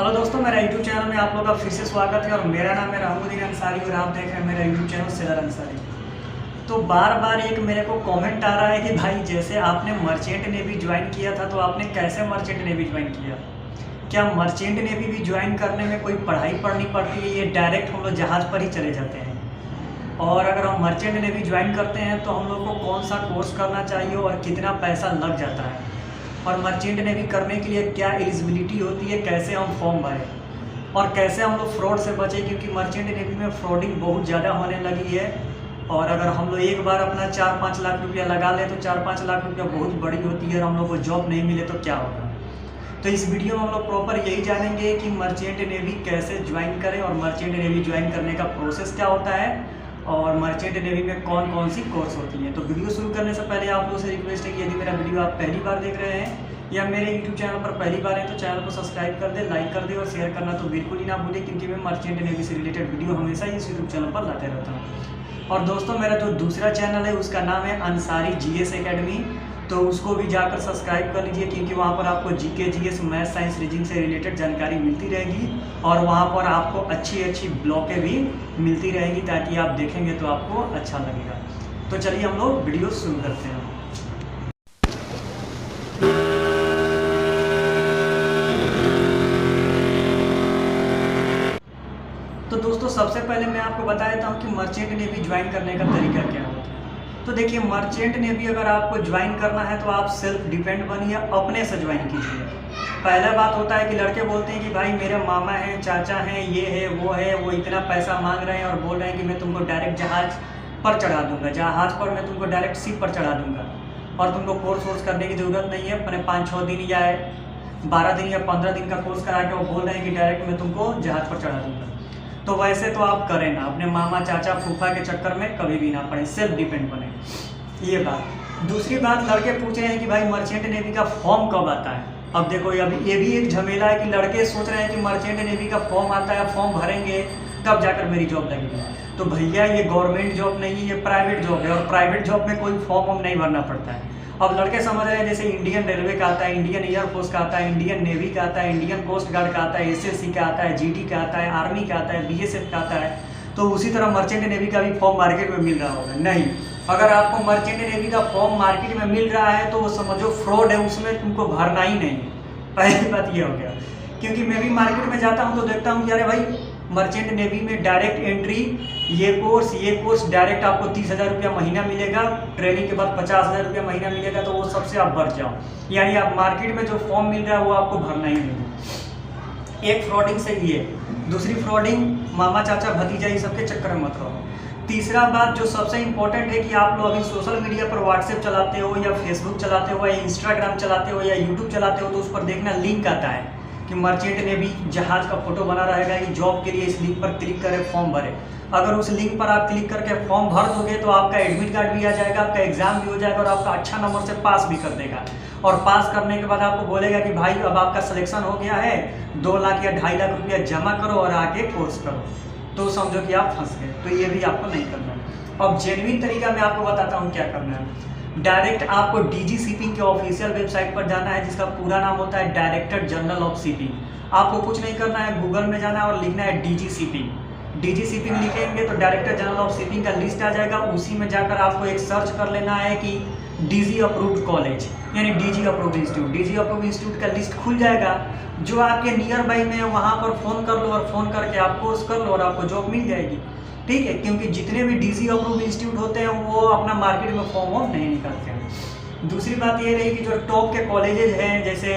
Hello दोस्तों, मेरा YouTube channel में आप लोगों का फिर से स्वागत है और मेरा नाम है रहमुद्दीन अंसारी और आप देख रहे हैं मेरा यूट्यूब चैनल सेलर अंसारी। तो बार बार एक मेरे को कमेंट आ रहा है कि भाई जैसे आपने मर्चेंट नेवी ज्वाइन किया था तो आपने कैसे मर्चेंट नेवी ज्वाइन किया। क्या मर्चेंट नेवी भी ज्वाइन करने में कोई पढ़ाई पढ़नी पड़ती है, ये डायरेक्ट हम लोग जहाज़ पर ही चले जाते हैं? और अगर हम मर्चेंट नेवी ज्वाइन करते हैं तो हम लोग को कौन सा कोर्स करना चाहिए और कितना पैसा लग जाता है, और मर्चेंट नेवी करने के लिए क्या एलिजिबिलिटी होती है, कैसे हम फॉर्म भरें और कैसे हम लोग फ्रॉड से बचें, क्योंकि मर्चेंट नेवी में फ्रॉडिंग बहुत ज़्यादा होने लगी है। और अगर हम लोग एक बार अपना 4-5 लाख रुपया लगा लें तो 4-5 लाख रुपया बहुत बड़ी होती है और हम लोग को जॉब नहीं मिले तो क्या होगा। तो इस वीडियो में हम लोग प्रॉपर यही जानेंगे कि मर्चेंट नेवी कैसे ज्वाइन करें और मर्चेंट नेवी ज्वाइन करने का प्रोसेस क्या होता है और मर्चेंट नेवी में कौन कौन सी कोर्स होती हैं। तो वीडियो शुरू करने से पहले आप लोगों से रिक्वेस्ट है कि यदि मेरा वीडियो आप पहली बार देख रहे हैं या मेरे यूट्यूब चैनल पर पहली बार है तो चैनल को सब्सक्राइब कर दे, लाइक कर दे और शेयर करना तो बिल्कुल ही ना भूलें, क्योंकि मैं मर्चेंट नेवी से रिलेटेड वीडियो हमेशा इस यूट्यूब चैनल पर लाते रहता हूँ। और दोस्तों, मेरा जो दूसरा चैनल है उसका नाम है अंसारी जीएस एकेडमी, तो उसको भी जाकर सब्सक्राइब कर लीजिए, क्योंकि वहाँ पर आपको GK GS math science reasoning से रिलेटेड जानकारी मिलती रहेगी और वहाँ पर आपको अच्छी अच्छी ब्लॉकें भी मिलती रहेगी, ताकि आप देखेंगे तो आपको अच्छा लगेगा। तो चलिए हम लोग वीडियो शुरू करते हैं। तो दोस्तों, सबसे पहले मैं आपको बता देता हूँ कि मर्चेंट नेवी ज्वाइन करने का तरीका क्या होता है। तो देखिए, मर्चेंट नेवी अगर आपको ज्वाइन करना है तो आप सेल्फ डिपेंड बनिए, अपने से ज्वाइन कीजिए। पहला बात होता है कि लड़के बोलते हैं कि भाई मेरे मामा हैं, चाचा हैं, ये है, वो इतना पैसा मांग रहे हैं और बोल रहे हैं कि मैं तुमको डायरेक्ट जहाज़ पर चढ़ा दूंगा, जहाज़ पर मैं तुमको डायरेक्ट शिप पर चढ़ा दूंगा और तुमको कोर्स वोर्स करने की ज़रूरत नहीं है। मैंने 5-6 दिन या 12 दिन या 15 दिन का कोर्स करा के वो बोल रहे हैं कि डायरेक्ट मैं तुमको जहाज़ पर चढ़ा दूंगा। तो वैसे तो आप करें ना, अपने मामा चाचा फूफा के चक्कर में कभी भी ना पड़े, सेल्फ डिपेंड बने। ये बात। दूसरी बात, लड़के पूछ रहे हैं कि भाई मर्चेंट नेवी का फॉर्म कब आता है। अब देखो, अभी ये भी एक झमेला है कि लड़के सोच रहे हैं कि मर्चेंट नेवी का फॉर्म आता है, फॉर्म भरेंगे तब जाकर मेरी जॉब लगेगी। तो भैया, ये गवर्नमेंट जॉब नहीं है, ये प्राइवेट जॉब है और प्राइवेट जॉब में कोई फॉर्म नहीं भरना पड़ता है। अब लड़के समझ रहे हैं जैसे इंडियन रेलवे का आता है, इंडियन एयरफोर्स का आता है, इंडियन नेवी का आता है, इंडियन कोस्ट गार्ड का आता है, एसएससी का आता है, जीडी का आता है, आर्मी का आता है, बीएसएफ का आता है, तो उसी तरह मर्चेंट नेवी का भी फॉर्म मार्केट में मिल रहा होगा। नहीं, अगर आपको मर्चेंट नेवी का फॉर्म मार्केट में मिल रहा है तो वो समझो फ्रॉड है, उसमें तुमको भरना ही नहीं है। पहली बात ये हो गया, क्योंकि मैं भी मार्केट में जाता हूँ तो देखता हूँ कि अरे भाई, मर्चेंट नेवी में डायरेक्ट एंट्री, ये कोर्स डायरेक्ट आपको 30,000 रुपया महीना मिलेगा, ट्रेनिंग के बाद 50,000 रुपया महीना मिलेगा, तो वो सबसे आप भर जाओ। यानी आप मार्केट में जो फॉर्म मिल रहा है वो आपको भरना ही नहीं है। एक फ्रॉडिंग से ये, दूसरी फ्रॉडिंग मामा चाचा भतीजा ये सबके चक्कर में मत रहो। तीसरा बात जो सबसे इंपॉर्टेंट है कि आप लोग अभी सोशल मीडिया पर व्हाट्सएप चलाते हो या फेसबुक चलाते हो या इंस्टाग्राम चलाते हो या यूट्यूब चलाते हो, तो उस पर देखना लिंक आता है कि मर्चेंट नेवी जहाज़ का फोटो बना रहेगा कि जॉब के लिए इस लिंक पर क्लिक करें, फॉर्म भरें। अगर उस लिंक पर आप क्लिक करके फॉर्म भर दोगे तो आपका एडमिट कार्ड भी आ जाएगा, आपका एग्जाम भी हो जाएगा और आपका अच्छा नंबर से पास भी कर देगा। और पास करने के बाद आपको बोलेगा कि भाई अब आपका सिलेक्शन हो गया है, 2 लाख या 2.5 लाख रुपया जमा करो और आगे कोर्स करो। तो समझो कि आप फंस गए, तो ये भी आपको नहीं करना है। अब जेन्युइन तरीका मैं आपको बताता हूँ क्या करना है। डायरेक्ट आपको डीजी शिपिंग के ऑफिशियल वेबसाइट पर जाना है, जिसका पूरा नाम होता है डायरेक्टर जनरल ऑफ शिपिंग। आपको कुछ नहीं करना है, गूगल में जाना है और लिखना है डीजी शिपिंग। डीजी शिपिंग लिखेंगे तो डायरेक्टर जनरल ऑफ शिपिंग का लिस्ट आ जाएगा। उसी में जाकर आपको एक सर्च कर लेना है कि डीजी अप्रूव्ड कॉलेज, यानी DG approved institute. DG approved institute का लिस्ट खुल जाएगा, जो आपके नियर बाई में है वहाँ पर फ़ोन कर लो और फ़ोन करके आप कोर्स कर लो और आपको जॉब मिल जाएगी। ठीक है, क्योंकि जितने भी डीजी अप्रूव्ड इंस्टीट्यूट होते हैं वो अपना मार्केट में फॉर्म वॉर्म नहीं निकालते हैं। दूसरी बात ये रही कि जो टॉप के कॉलेजेस हैं, जैसे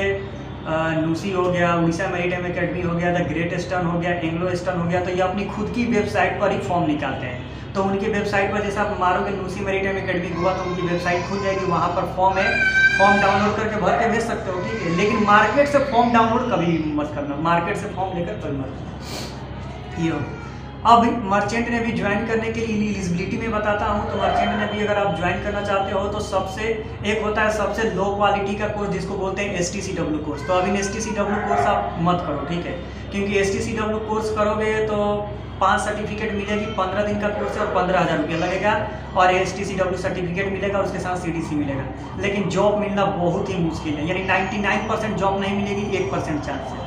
नूसी हो गया, उड़ीसा मैरीटाइम एकेडमी हो गया, द ग्रेट ईस्टर्न हो गया, एंग्लो ईस्टर्न हो गया, तो ये अपनी खुद की वेबसाइट पर ही फॉर्म निकालते हैं। तो उनकी वेबसाइट पर जैसे आप मारोगे नूसी मैरीटाइम एकेडमी हुआ तो उनकी वेबसाइट खुल जाएगी, वहाँ पर फॉर्म है, फॉर्म डाउनलोड करके भर के भेज सकते हो। ठीक है, लेकिन मार्केट से फॉर्म डाउनलोड कभी मत करना, मार्केट से फॉर्म लेकर कभी मत करना। ये अब मर्चेंट नेवी ज्वाइन करने के लिए एलिजिबिलिटी में बताता हूँ। तो मर्चेंट नेवी अगर आप ज्वाइन करना चाहते हो तो सबसे एक होता है सबसे लो क्वालिटी का कोर्स, जिसको बोलते हैं STCW कोर्स। तो अभी STCW कोर्स आप मत करो, ठीक है, क्योंकि STCW कोर्स करोगे तो 5 सर्टिफिकेट मिलेगी, 15 दिन का कोर्स है और 15,000 रुपया लगेगा और STCW सर्टिफिकेट मिलेगा और उसके साथ CDC मिलेगा। लेकिन जॉब मिलना बहुत ही मुश्किल है, यानी 99% जॉब नहीं मिलेगी, 1% चांस है।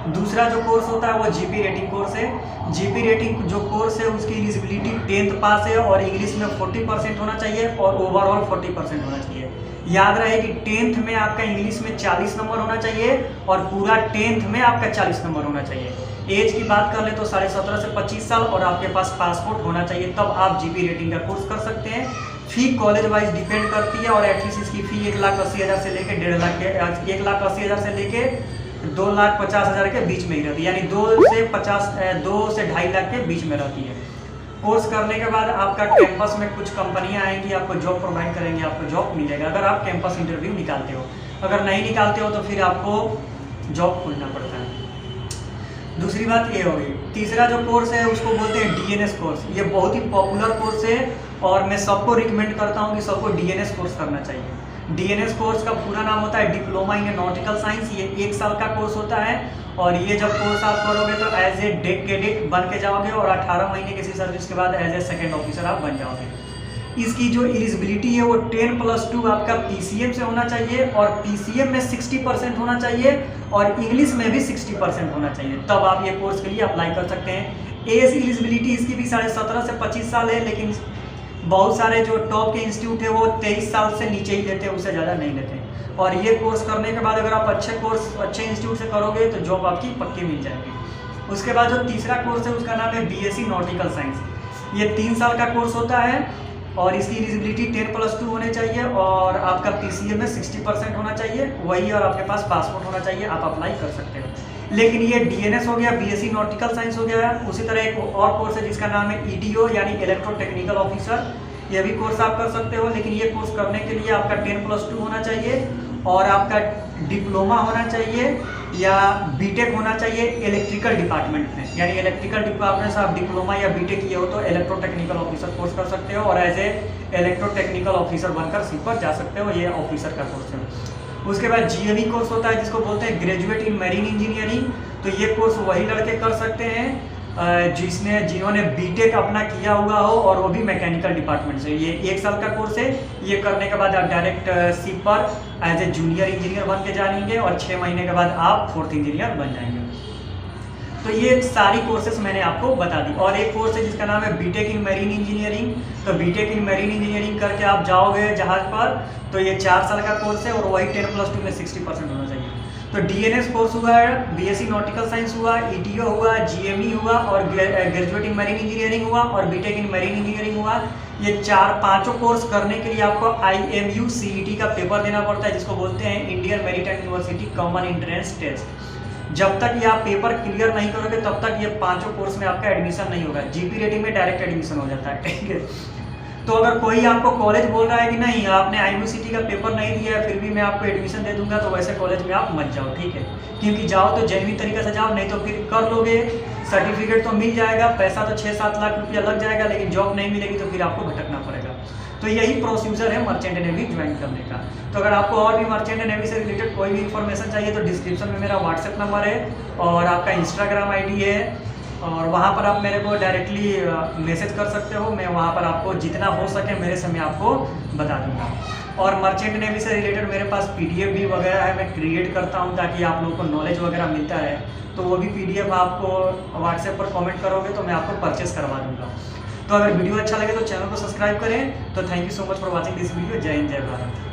दूसरा जो कोर्स होता है वो जीपी रेटिंग कोर्स है। जीपी रेटिंग जो कोर्स है उसकी एलिजिबिलिटी 10th पास है और इंग्लिश में 40% होना चाहिए और ओवरऑल 40% होना चाहिए। याद रहे कि 10th में आपका इंग्लिश में 40 नंबर होना चाहिए और पूरा 10th में आपका 40 नंबर होना चाहिए। एज की बात कर ले तो 17.5 से 25 साल और आपके पास पासपोर्ट होना चाहिए, तब आप जीपी रेटिंग का कोर्स कर सकते हैं। फी कॉलेज वाइज डिपेंड करती है और एटलीस्ट इसकी फ़ी 1,80,000 से लेके 1,50,000 के 1,80,000 से लेके 2,50,000 के बीच में ही रहती है, यानी 2 से 2.5 लाख के बीच में रहती है। कोर्स करने के बाद आपका कैंपस में कुछ कंपनियां आएंगी, आपको जॉब प्रोवाइड करेंगे, आपको जॉब मिलेगा अगर आप कैंपस इंटरव्यू निकालते हो। अगर नहीं निकालते हो तो फिर आपको जॉब खोजना पड़ता है। दूसरी बात ये होगी। तीसरा जो कोर्स है उसको बोलते हैं डीएनएस कोर्स। ये बहुत ही पॉपुलर कोर्स है और मैं सबको रिकमेंड करता हूँ कि सबको डीएनएस कोर्स करना चाहिए। डीएनएस कोर्स का पूरा नाम होता है डिप्लोमा इन नॉटिकल साइंस। ये 1 साल का कोर्स होता है और ये जब कोर्स आप करोगे तो एज ए डेक कैडेट बन के जाओगे और 18 महीने किसी सर्विस के बाद एज ए सेकेंड ऑफिसर आप बन जाओगे। इसकी जो एलिजिबिलिटी है वो 10+2 आपका पीसीएम से होना चाहिए और पीसीएम में 60% होना चाहिए और इंग्लिश में भी 60% होना चाहिए, तब आप ये कोर्स के लिए अप्लाई कर सकते हैं। एज एलिजिबिलिटी इसकी भी 17.5 से 25 साल है, लेकिन बहुत सारे जो टॉप के इंस्टीट्यूट है वो 23 साल से नीचे ही लेते हैं, उससे ज़्यादा नहीं लेते। और ये कोर्स करने के बाद अगर आप अच्छे इंस्टीट्यूट से करोगे तो जॉब आपकी पक्की मिल जाएगी। उसके बाद जो तीसरा कोर्स है उसका नाम है बीएससी नॉटिकल साइंस। ये 3 साल का कोर्स होता है और इसकी एलिजिबिलिटी 10+2 होने चाहिए और आपका पीसीएम में 60% होना चाहिए वही, और आपके पास पासपोर्ट होना चाहिए, आप अप्लाई कर सकते हो। लेकिन ये डीएनएस हो गया, बीएससी नॉटिकल साइंस हो गया। उसी तरह एक और कोर्स है जिसका नाम है ईडीओ यानी इलेक्ट्रो टेक्निकल ऑफिसर। ये भी कोर्स आप कर सकते हो, लेकिन ये कोर्स करने के लिए आपका 10+2 होना चाहिए और आपका डिप्लोमा होना चाहिए या बीटेक होना चाहिए इलेक्ट्रिकल डिपार्टमेंट में, यानी इलेक्ट्रिकल डिपार्टमेंट से आप डिप्लोमा या बीटेक किए हो तो इलेक्ट्रो टेक्निकल ऑफिसर कोर्स कर सकते हो और as a electro technical officer बनकर सीट पर जा सकते हो। ये ऑफिसर का कोर्स है। उसके बाद जीएवी कोर्स होता है जिसको बोलते हैं ग्रेजुएट इन मैरीन इंजीनियरिंग। तो ये कोर्स वही लड़के कर सकते हैं जिन्होंने बीटेक अपना किया हुआ हो और वो भी मैकेनिकल डिपार्टमेंट से। ये 1 साल का कोर्स है। ये करने के बाद आप डायरेक्ट सीट पर एज ए जूनियर इंजीनियर बन के जाएंगे और 6 महीने के बाद आप 4th इंजीनियर बन जाएंगे। तो ये सारी कोर्सेज मैंने आपको बता दी। और एक कोर्स है जिसका नाम है बीटेक इन मैरीन इंजीनियरिंग। तो बीटेक इन मैरीन इंजीनियरिंग करके आप जाओगे जहाज पर, तो ये 4 साल का कोर्स है और वही 10+2 में 60% होना चाहिए। तो डीएनएस कोर्स हुआ, बीएससी नॉटिकल साइंस हुआ, ईटीओ हुआ, जीएमई हुआ और ग्रेजुएट इन मैरीन इंजीनियरिंग हुआ और बीटेक इन मैरीन इंजीनियरिंग हुआ। ये 4-5 कोर्स करने के लिए आपको IMU CET का पेपर देना पड़ता है जिसको बोलते हैं Indian maritime university common entrance test. जब तक ये आप पेपर क्लियर नहीं करोगे तब तक ये 5 कोर्स में आपका एडमिशन नहीं होगा। जीपी रेटिंग में डायरेक्ट एडमिशन हो जाता है, ठीक है। तो अगर कोई आपको कॉलेज बोल रहा है कि नहीं आपने IMU का पेपर नहीं दिया है फिर भी मैं आपको एडमिशन दे दूंगा, तो वैसे कॉलेज में आप मत जाओ, ठीक है। क्योंकि जाओ तो जेन्युइन तरीके से जाओ, नहीं तो फिर कर लोगे, सर्टिफिकेट तो मिल जाएगा, पैसा तो 6-7 लाख रुपया लग जाएगा, लेकिन जॉब नहीं मिलेगी तो फिर आपको भटकना पड़ेगा। तो यही प्रोसीजर है मर्चेंट नेवी ज्वाइन करने का। तो अगर आपको और भी मर्चेंट नेवी से रिलेटेड कोई भी इन्फॉर्मेशन चाहिए तो डिस्क्रिप्शन में मेरा व्हाट्सएप नंबर है और आपका इंस्टाग्राम ID है और वहाँ पर आप मेरे को डायरेक्टली मैसेज कर सकते हो। मैं वहाँ पर आपको जितना हो सके मेरे से मैं आपको बता दूँगा। और मर्चेंट नेवी से रिलेटेड मेरे पास PDF भी वगैरह है, मैं क्रिएट करता हूँ ताकि आप लोगों को नॉलेज वगैरह मिलता रहे। तो वो भी PDF आपको व्हाट्सएप पर कमेंट करोगे तो मैं आपको परचेस करवा दूँगा। तो अगर वीडियो अच्छा लगे तो चैनल को सब्सक्राइब करें। तो thank you so much for watching this video. जय हिंद, जय भारत।